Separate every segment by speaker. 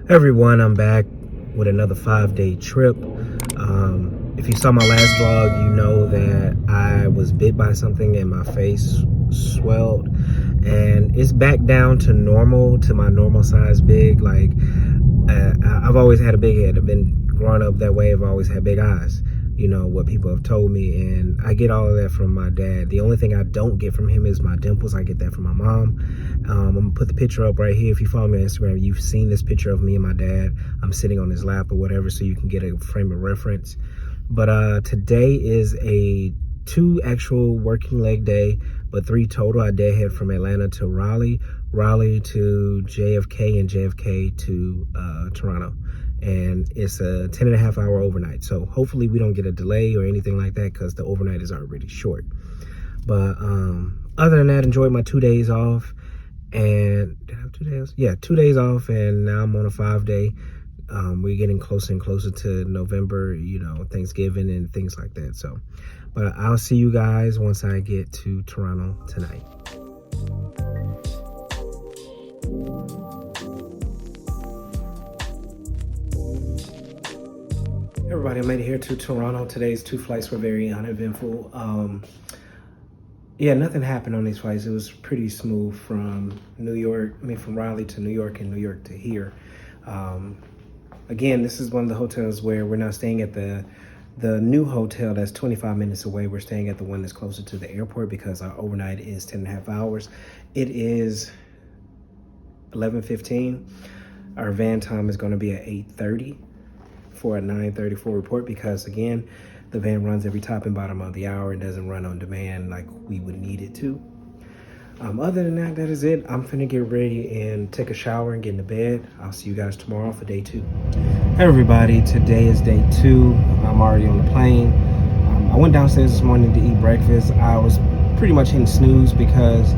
Speaker 1: Everyone, I'm back with another 5-day trip. If you saw my last vlog, you know that I was bit by something and my face swelled, and it's back down to normal, to my normal size big. Like I've always had a big head. I've been growing up that way. I've always had big eyes, you know what people have told me, and I get all of that from my dad. The only thing I don't get from him is my dimples. I get that from my mom. I'm gonna put the picture up right here. If you follow me on Instagram, you've seen this picture of me and my dad. I'm sitting on his lap or whatever, so you can get a frame of reference. But today is a 2 actual working leg day, but 3 total. I deadhead from Atlanta to Raleigh, Raleigh to JFK, and JFK to Toronto. And it's a 10.5 hour overnight. So hopefully we don't get a delay or anything like that, because the overnight is already short. But other than that, enjoyed my 2 days off. And did I have 2 days? Yeah, 2 days off, and now I'm on a 5-day. We're getting closer and closer to November, you know, Thanksgiving and things like that. So, but I'll see you guys once I get to Toronto tonight. Everybody, I made it here to Toronto. Today's 2 flights were very uneventful. Yeah, nothing happened on these flights. It was pretty smooth from from Raleigh to New York, and New York to here. Again, this is one of the hotels where we're not staying at the new hotel that's 25 minutes away. We're staying at the one that's closer to the airport, because our overnight is 10.5 hours. It is 11:15. Our van time is going to be at 8:30 for a 9:34 report, because again, the van runs every top and bottom of the hour and doesn't run on demand like we would need it to. Other than that, that is it. I'm finna get ready and take a shower and get into bed. I'll see you guys tomorrow for day 2. Hey everybody, today is day 2. I'm already on the plane. I went downstairs this morning to eat breakfast. I was pretty much hitting snooze because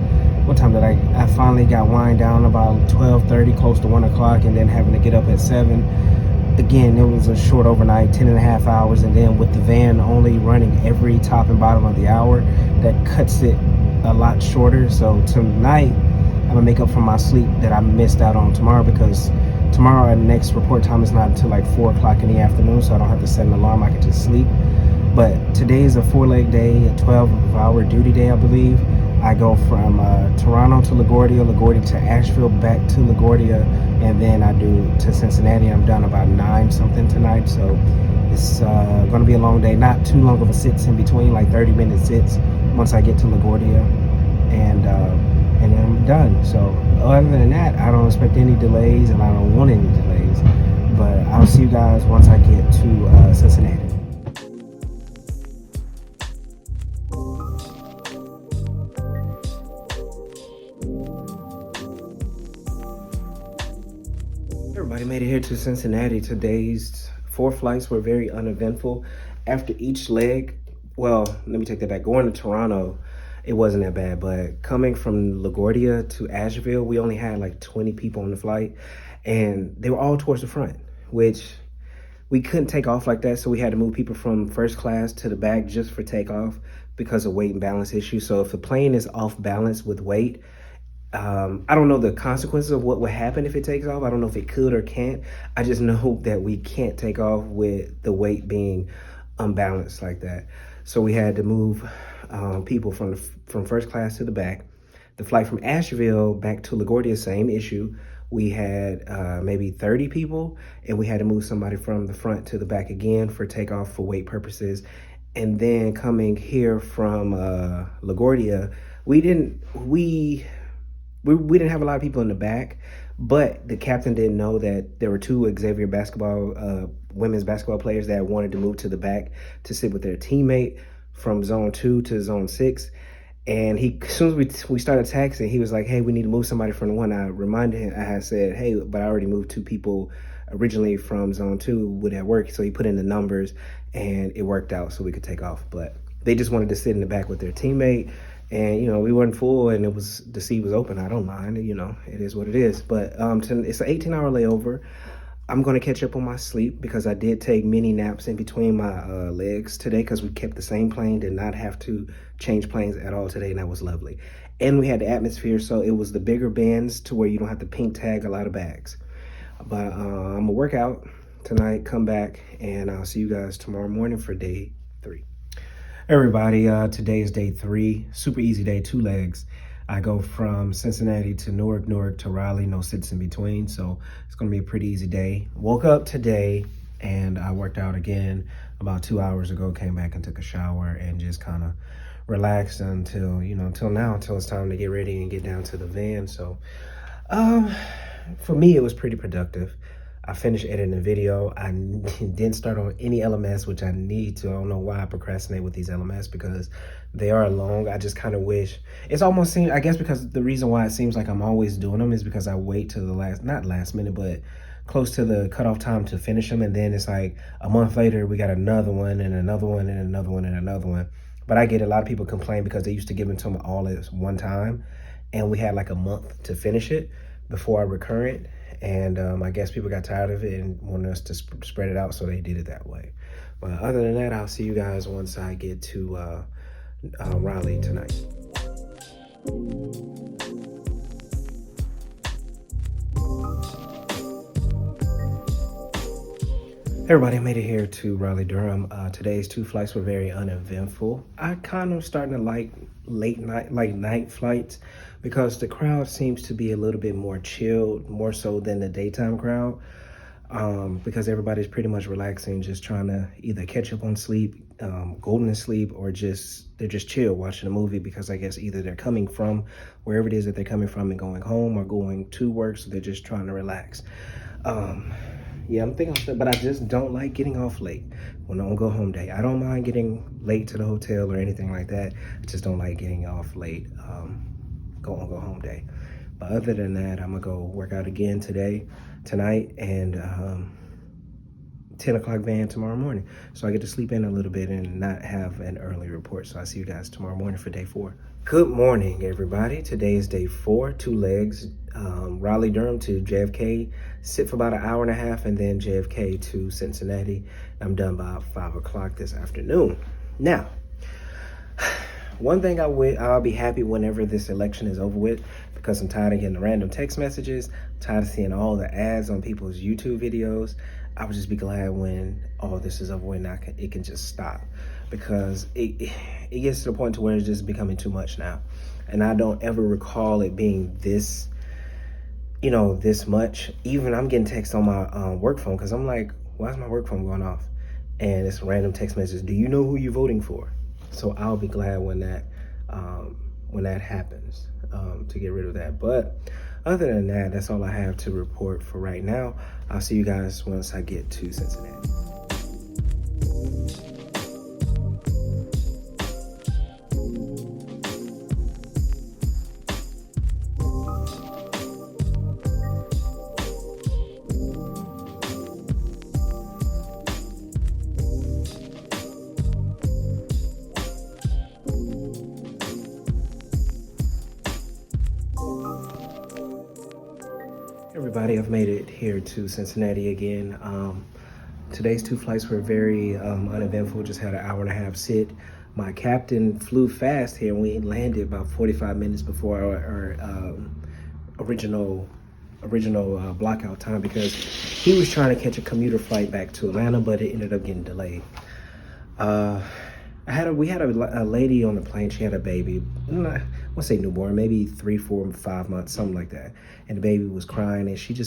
Speaker 1: what time did I finally got wind down about 12:30, close to 1 o'clock, and then having to get up at 7. Again, it was a short overnight, 10.5 hours, and then with the van only running every top and bottom of the hour, that cuts it a lot shorter. So tonight, I'm gonna make up for my sleep that I missed out on tomorrow, because tomorrow our next report time is not until like 4 o'clock in the afternoon, so I don't have to set an alarm. I can just sleep. But today is a 4-leg day, a 12-hour duty day, I believe. I go from Toronto to LaGuardia, LaGuardia to Asheville, back to LaGuardia, and then I do to Cincinnati. I'm done about 9 something tonight, so it's gonna be a long day. Not too long of a sits in between, like 30-minute sits once I get to LaGuardia, and then I'm done. So other than that, I don't expect any delays, and I don't want any delays. But I'll see you guys once I get to Cincinnati. Everybody made it here to Cincinnati. Today's 4 flights were very uneventful. After each leg, well, let me take that back. Going to Toronto, it wasn't that bad, but coming from LaGuardia to Asheville, we only had like 20 people on the flight, and they were all towards the front, which we couldn't take off like that, so we had to move people from first class to the back just for takeoff because of weight and balance issues. So if the plane is off balance with weight, I don't know the consequences of what would happen if it takes off. I don't know if it could or can't. I just know that we can't take off with the weight being unbalanced like that. So we had to move people from first class to the back. The flight from Asheville back to LaGuardia, same issue. We had maybe 30 people, and we had to move somebody from the front to the back again for takeoff for weight purposes. And then coming here from LaGuardia, we didn't have a lot of people in the back, but the captain didn't know that there were 2 Xavier women's basketball players that wanted to move to the back to sit with their teammate from zone 2 to zone 6. And as soon as we started taxiing, he was like, hey, we need to move somebody from the one. I reminded him, I had said, hey, but I already moved 2 people originally from zone 2 would have worked. So he put in the numbers and it worked out so we could take off. But they just wanted to sit in the back with their teammate. And, you know, we weren't full, and the seat was open. I don't mind, you know, it is what it is. But it's an 18-hour layover. I'm going to catch up on my sleep because I did take mini naps in between my legs today, because we kept the same plane, did not have to change planes at all today, and that was lovely. And we had the atmosphere, so it was the bigger bins to where you don't have to pink tag a lot of bags. But I'm gonna work out tonight, come back, and I'll see you guys tomorrow morning for day 3. Everybody, today is day 3. Super easy day, 2 legs. I go from Cincinnati to Newark, Newark to Raleigh, no sits in between. So it's gonna be a pretty easy day. Woke up today and I worked out again about 2 hours ago, came back and took a shower and just kind of relaxed until it's time to get ready and get down to the van. So for me, it was pretty productive. I finished editing the video. I didn't start on any LMS, which I need to. I don't know why I procrastinate with these LMS because they are long. I just kind of wish, it's almost seems, I guess because the reason why it seems like I'm always doing them is because I wait to the not last minute, but close to the cutoff time to finish them. And then it's like a month later, we got another one and another one and another one and another one. But I get a lot of people complain because they used to give them to them all at one time. And we had like a month to finish it before I recurrent. And I guess people got tired of it and wanted us to spread it out, so they did it that way. But other than that, I'll see you guys once I get to Raleigh tonight. Everybody, I made it here to Raleigh, Durham. Today's 2 flights were very uneventful. I kind of starting to like night flights because the crowd seems to be a little bit more chilled, more so than the daytime crowd. Because everybody's pretty much relaxing, just trying to either catch up on sleep, golden to sleep, or they're just chill watching a movie because I guess either they're coming from wherever it is that they're coming from and going home or going to work, so they're just trying to relax. Yeah, I'm thinking, but I just don't like getting off late when I don't go home day. I don't mind getting late to the hotel or anything like that. I just don't like getting off late, go home day. But other than that, I'm gonna go work out again tonight, and 10 o'clock van tomorrow morning. So I get to sleep in a little bit and not have an early report. So I'll see you guys tomorrow morning for day 4. Good morning, everybody. Today is day 4, 2 legs, Raleigh, Durham to JFK, sit for about an hour and a half, and then JFK to Cincinnati. I'm done by 5 o'clock this afternoon. Now, one thing I'll be happy whenever this election is over with, because I'm tired of getting the random text messages, I'm tired of seeing all the ads on people's YouTube videos. I would just be glad when all this is over with and it can just stop, because it gets to the point to where it's just becoming too much now. And I don't ever recall it being this, this much. Even I'm getting text on my work phone because I'm like, why is my work phone going off? And it's a random text message. Do you know who you're voting for? So I'll be glad when that happens, to get rid of that. But other than that, that's all I have to report for right now. I'll see you guys once I get to Cincinnati. Everybody, I've made it here to Cincinnati again. Today's 2 flights were very uneventful, just had an hour and a half sit. My captain flew fast here and we landed about 45 minutes before our original blockout time, because he was trying to catch a commuter flight back to Atlanta, but it ended up getting delayed. We had a lady on the plane. She had a baby. I won't say newborn, maybe 3, 4, 5 months, something like that. And the baby was crying, and she's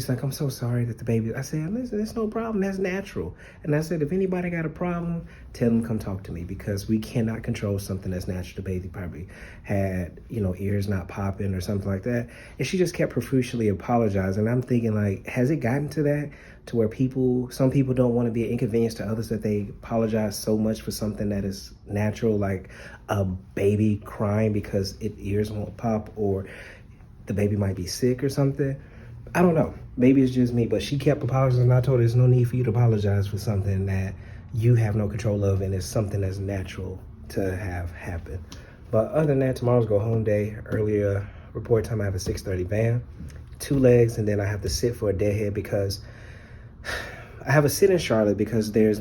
Speaker 1: like, I'm so sorry that the baby. I said, listen, there's no problem. That's natural. And I said, if anybody got a problem, tell them come talk to me, because we cannot control something that's natural. The baby probably had, ears not popping or something like that. And she just kept profusely apologizing. I'm thinking, like, has it gotten to that? To where some people don't want to be an inconvenience to others, that they apologize so much for something that is natural, like a baby crying because its ears won't pop, or the baby might be sick or something. I don't know. Maybe it's just me, but she kept apologizing, and I told her there's no need for you to apologize for something that you have no control of, and it's something that's natural to have happen. But other than that, tomorrow's go home day. Earlier report time, I have a 6:30 van, 2 legs, and then I have to sit for a deadhead because I have a sit in Charlotte because I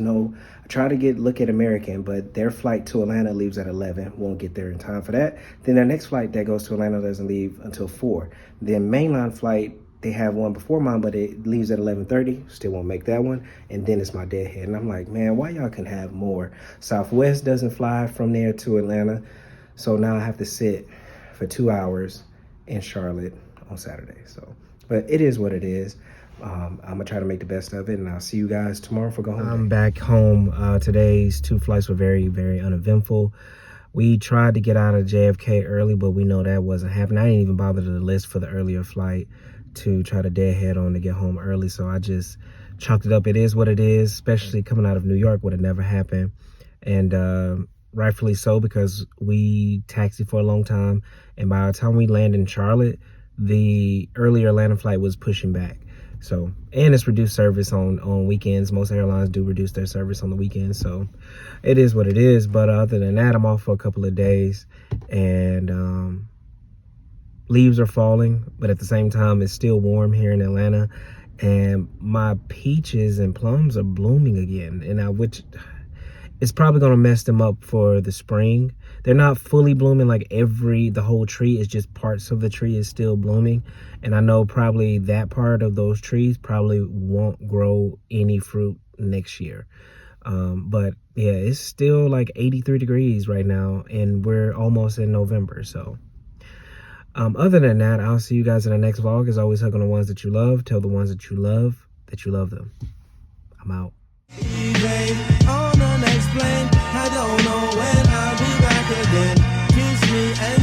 Speaker 1: try to look at American, but their flight to Atlanta leaves at 11. Won't get there in time for that. Then their next flight that goes to Atlanta doesn't leave until 4. Then mainline flight they have one before mine, but it leaves at 11:30. Still won't make that one. And then it's my deadhead. And I'm like, man, why y'all can have more? Southwest doesn't fly from there to Atlanta. So now I have to sit for 2 hours in Charlotte on Saturday. So, but it is what it is. I'm gonna try to make the best of it, and I'll see you guys tomorrow for Go Home. I'm back home. Today's 2 flights were very, very uneventful. We tried to get out of JFK early, but we know that wasn't happening. I didn't even bother to list for the earlier flight to try to deadhead on to get home early, so I just chalked it up. It is what it is, especially coming out of New York would have never happened. And rightfully so, because we taxied for a long time, and by the time we land in Charlotte, the earlier Atlanta flight was pushing back. So, and it's reduced service on weekends. Most airlines do reduce their service on the weekends, so it is what it is. But other than that, I'm off for a couple of days, and leaves are falling, but at the same time, it's still warm here in Atlanta, and my peaches and plums are blooming again, and which it's probably gonna mess them up for the spring. They're not fully blooming like the whole tree. It's just parts of the tree is still blooming. And I know probably that part of those trees probably won't grow any fruit next year. But yeah, it's still like 83 degrees right now, and we're almost in November. So other than that, I'll see you guys in the next vlog. As always, hug on the ones that you love. Tell the ones that you love them. I'm out.
Speaker 2: On the next plane, I don't know when I'll be back again. Kiss me and